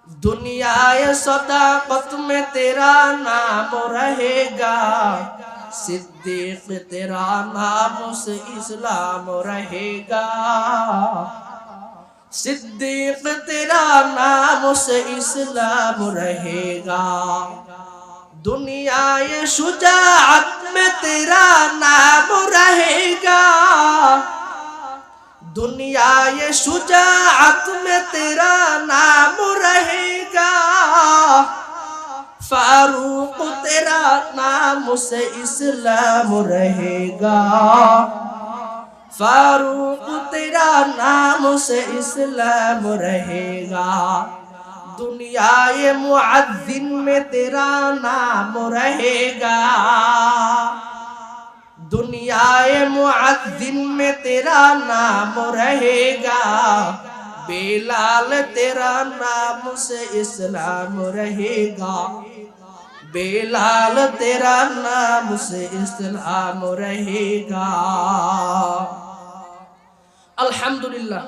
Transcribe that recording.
दुनियाए सदाकत में तेरा नाम रहेगा, सिद्दीक तेरा नाम से इस्लाम रहेगा। सिद्दीक तेरा नाम से इस्लाम रहेगा। दुनियाए शुजाअत में तेरा नाम रहेगा, दुनियाए शुजाअत में तेरा नाम रहेगा। फारूक तेरा नाम से इस्लाम रहेगा, फारूक तेरा नाम से इस्लाम रहेगा। दुनियाए मुअद्दिन में तेरा नाम रहेगा, दुनियाए मुअद्दिन में तेरा नाम रहेगा। बेलाल तेरा नाम से इस्लाम रहेगा, बेलाल तेरा नाम से इस्लाम रहेगा। अल्हम्दुलिल्लाह।